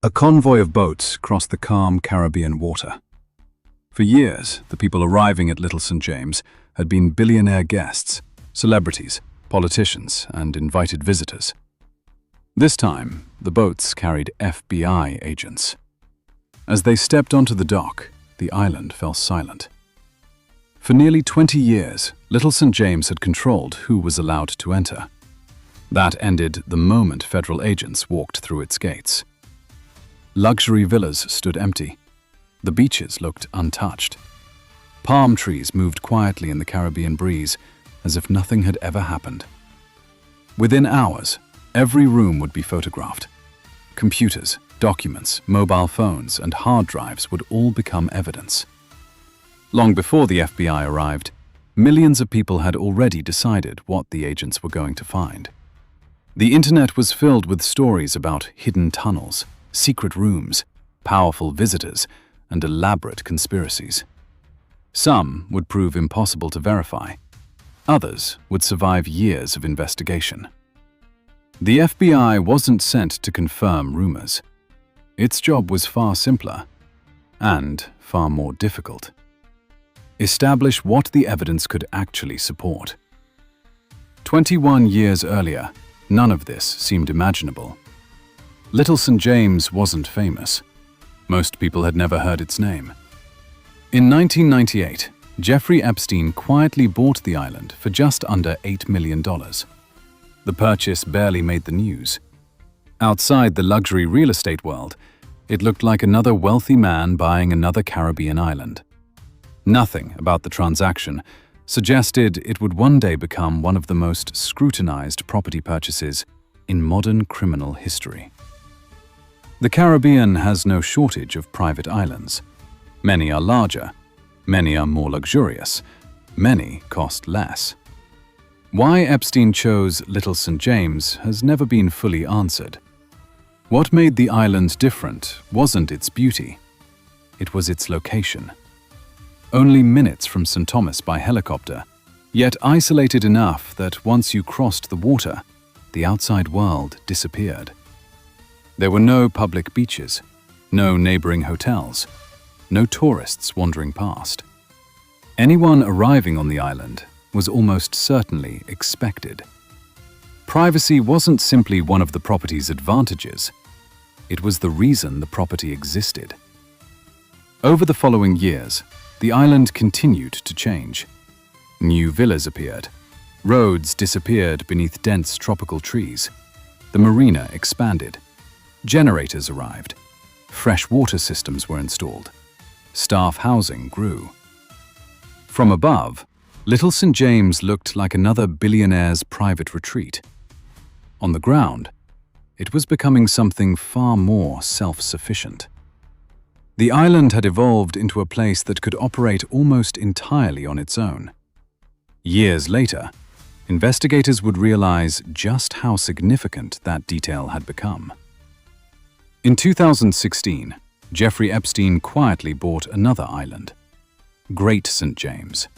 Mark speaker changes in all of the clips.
Speaker 1: A convoy of boats crossed the calm Caribbean water. For years, the people arriving at Little St. James had been billionaire guests, celebrities, politicians, and invited visitors. This time, the boats carried FBI agents. As they stepped onto the dock, the island fell silent. For nearly 20 years, Little St. James had controlled who was allowed to enter. That ended the moment federal agents walked through its gates. Luxury villas stood empty. The beaches looked untouched. Palm trees moved quietly in the Caribbean breeze, as if nothing had ever happened. Within hours, every room would be photographed. Computers, documents, mobile phones, and hard drives would all become evidence. Long before the FBI arrived, millions of people had already decided what the agents were going to find. The internet was filled with stories about hidden tunnels, secret rooms, powerful visitors, and elaborate conspiracies. Some would prove impossible to verify. Others would survive years of investigation. The FBI wasn't sent to confirm rumors. Its job was far simpler and far more difficult. Establish what the evidence could actually support. 21 years earlier, none of this seemed imaginable. Little St. James wasn't famous. Most people had never heard its name. In 1998, Jeffrey Epstein quietly bought the island for just under $8 million. The purchase barely made the news. Outside the luxury real estate world, it looked like another wealthy man buying another Caribbean island. Nothing about the transaction suggested it would one day become one of the most scrutinized property purchases in modern criminal history. The Caribbean has no shortage of private islands. Many are larger, many are more luxurious, many cost less. Why Epstein chose Little St. James has never been fully answered. What made the island different wasn't its beauty, it was its location. Only minutes from St. Thomas by helicopter, yet isolated enough that once you crossed the water, the outside world disappeared. There were no public beaches, no neighboring hotels, no tourists wandering past. Anyone arriving on the island was almost certainly expected. Privacy wasn't simply one of the property's advantages, it was the reason the property existed. Over the following years, the island continued to change. New villas appeared. Roads disappeared beneath dense tropical trees. The marina expanded. Generators arrived. Fresh water systems were installed. Staff housing grew. From above, Little St. James looked like another billionaire's private retreat. On the ground, it was becoming something far more self-sufficient. The island had evolved into a place that could operate almost entirely on its own. Years later, investigators would realize just how significant that detail had become. In 2016, Jeffrey Epstein quietly bought another island, Great St. James.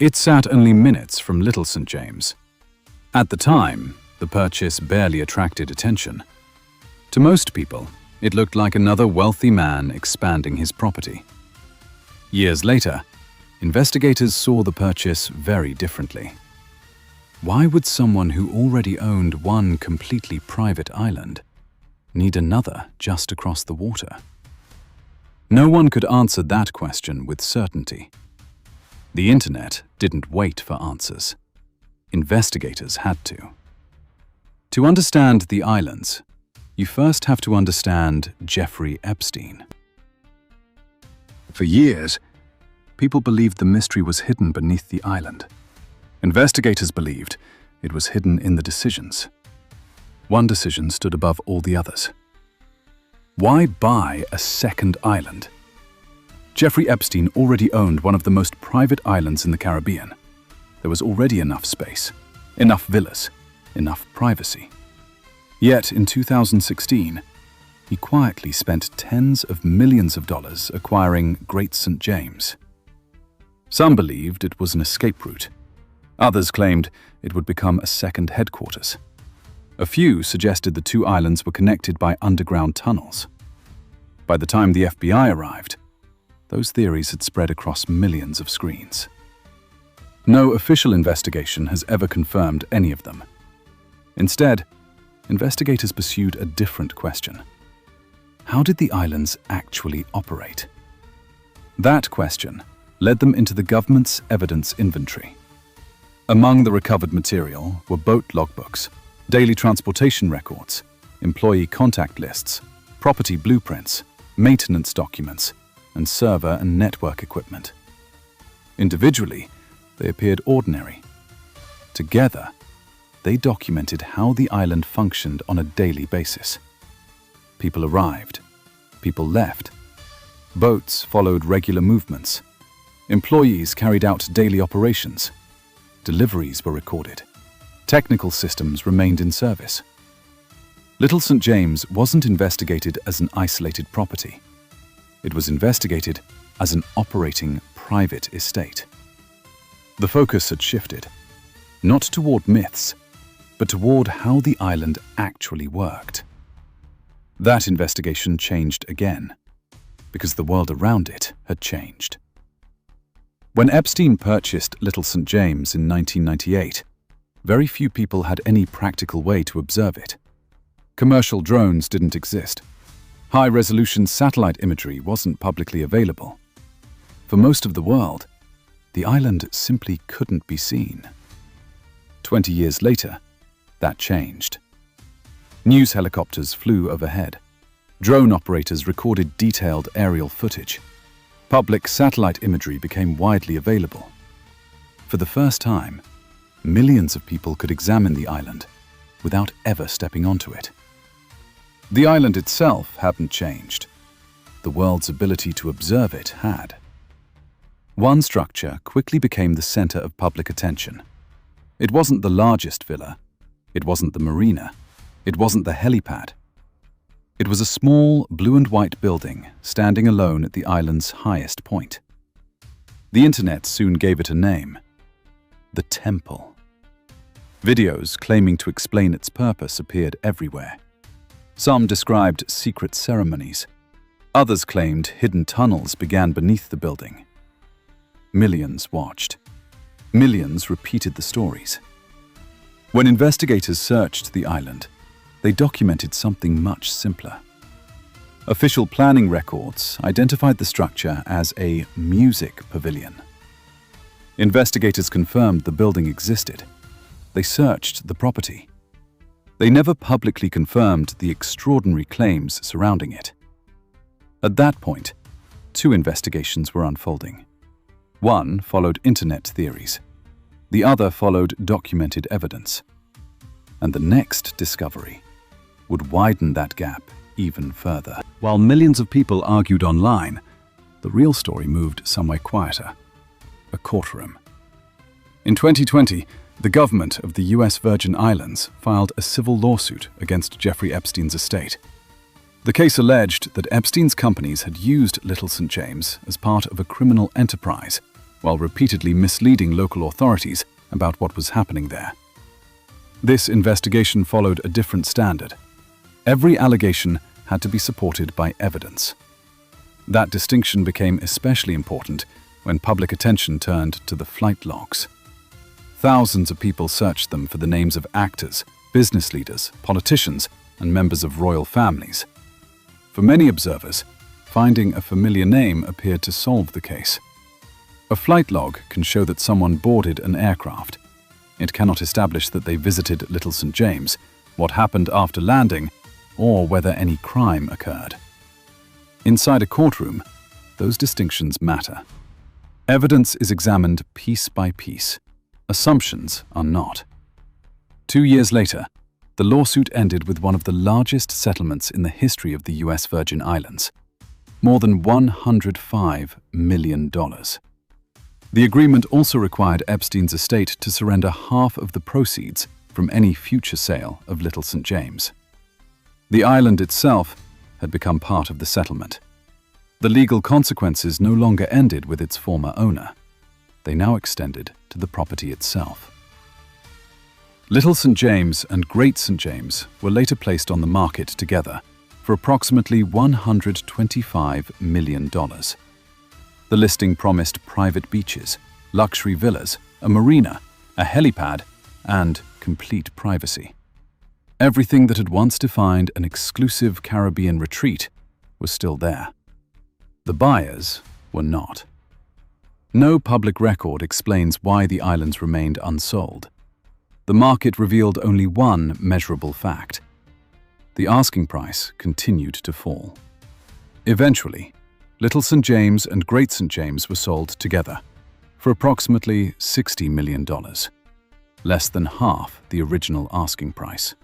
Speaker 1: It sat only minutes from Little St. James. At the time, the purchase barely attracted attention. To most people, it looked like another wealthy man expanding his property. Years later, investigators saw the purchase very differently. Why would someone who already owned one completely private island need another just across the water? No one could answer that question with certainty. The internet didn't wait for answers. Investigators had to. To understand the islands, you first have to understand Jeffrey Epstein.
Speaker 2: For years, people believed the mystery was hidden beneath the island. Investigators believed it was hidden in the decisions. One decision stood above all the others. Why buy a second island? Jeffrey Epstein already owned one of the most private islands in the Caribbean. There was already enough space, enough villas, enough privacy. Yet in 2016, he quietly spent tens of millions of dollars acquiring Great St. James. Some believed it was an escape route. Others claimed it would become a second headquarters. A few suggested the two islands were connected by underground tunnels. By the time the FBI arrived, those theories had spread across millions of screens. No official investigation has ever confirmed any of them. Instead, investigators pursued a different question. How did the islands actually operate? That question led them into the government's evidence inventory. Among the recovered material were boat logbooks, daily transportation records, employee contact lists, property blueprints, maintenance documents, and server and network equipment. Individually, they appeared ordinary. Together, they documented how the island functioned on a daily basis. People arrived, people left. Boats followed regular movements. Employees carried out daily operations. Deliveries were recorded. Technical systems remained in service. Little St. James wasn't investigated as an isolated property. It was investigated as an operating private estate. The focus had shifted, not toward myths, but toward how the island actually worked. That investigation changed again, because the world around it had changed. When Epstein purchased Little St. James in 1998, very few people had any practical way to observe it. Commercial drones didn't exist. High-resolution satellite imagery wasn't publicly available. For most of the world, the island simply couldn't be seen. 20 years later, that changed. News helicopters flew overhead. Drone operators recorded detailed aerial footage. Public satellite imagery became widely available. For the first time, millions of people could examine the island without ever stepping onto it. The island itself hadn't changed. The world's ability to observe it had. One structure quickly became the center of public attention. It wasn't the largest villa. It wasn't the marina. It wasn't the helipad. It was a small blue and white building standing alone at the island's highest point. The internet soon gave it a name: the Temple. Videos claiming to explain its purpose appeared everywhere. Some described secret ceremonies. Others claimed hidden tunnels began beneath the building. Millions watched. Millions repeated the stories. When investigators searched the island, they documented something much simpler. Official planning records identified the structure as a music pavilion. Investigators confirmed the building existed. They searched the property. They never publicly confirmed the extraordinary claims surrounding it. At that point, two investigations were unfolding. One followed internet theories. The other followed documented evidence. And the next discovery would widen that gap even further.
Speaker 1: While millions of people argued online, the real story moved somewhere quieter: a courtroom. In 2020, the government of the US Virgin Islands filed a civil lawsuit against Jeffrey Epstein's estate. The case alleged that Epstein's companies had used Little St. James as part of a criminal enterprise, while repeatedly misleading local authorities about what was happening there. This investigation followed a different standard. Every allegation had to be supported by evidence. That distinction became especially important when public attention turned to the flight logs. Thousands of people searched them for the names of actors, business leaders, politicians, and members of royal families. For many observers, finding a familiar name appeared to solve the case. A flight log can show that someone boarded an aircraft. It cannot establish that they visited Little St. James, what happened after landing, or whether any crime occurred. Inside a courtroom, those distinctions matter. Evidence is examined piece by piece. Assumptions are not. 2 years later, the lawsuit ended with one of the largest settlements in the history of the US Virgin Islands: more than $105 million. The agreement also required Epstein's estate to surrender half of the proceeds from any future sale of Little St. James. The island itself had become part of the settlement. The legal consequences no longer ended with its former owner. They now extended to the property itself. Little St. James and Great St. James were later placed on the market together
Speaker 2: for approximately $125 million. The listing promised private beaches, luxury villas, a marina, a helipad, and complete privacy. Everything that had once defined an exclusive Caribbean retreat was still there. The buyers were not. No public record explains why the islands remained unsold. The market revealed only one measurable fact. The asking price continued to fall. Eventually, Little St. James and Great St. James were sold together for approximately $60 million, less than half the original asking price.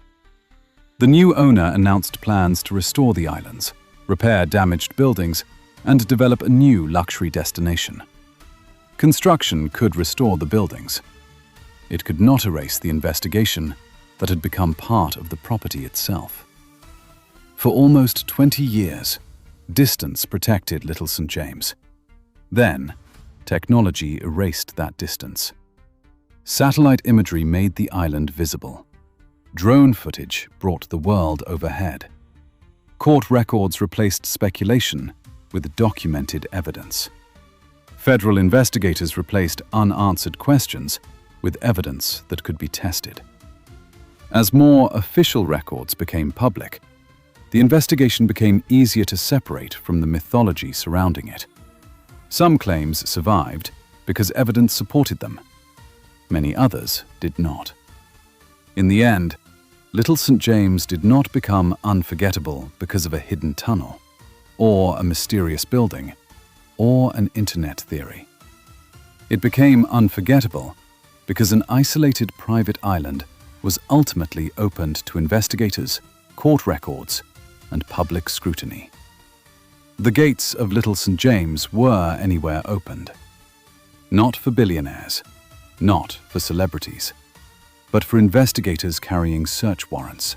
Speaker 2: The new owner announced plans to restore the islands, repair damaged buildings, and develop a new luxury destination. Construction could restore the buildings. It could not erase the investigation that had become part of the property itself. For almost 20 years, distance protected Little St. James. Then, technology erased that distance. Satellite imagery made the island visible. Drone footage brought the world overhead. Court records replaced speculation with documented evidence. Federal investigators replaced unanswered questions with evidence that could be tested. As more official records became public, the investigation became easier to separate from the mythology surrounding it. Some claims survived because evidence supported them. Many others did not. In the end, Little St. James did not become unforgettable because of a hidden tunnel, or a mysterious building, or an internet theory. It became unforgettable because an isolated private island was ultimately opened to investigators, court records, and public scrutiny. The gates of Little St. James were anywhere opened. Not for billionaires, not for celebrities, but for investigators carrying search warrants.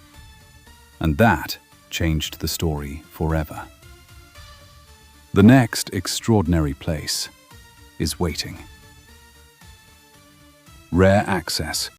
Speaker 2: And that changed the story forever. The next extraordinary place is waiting. Rare access.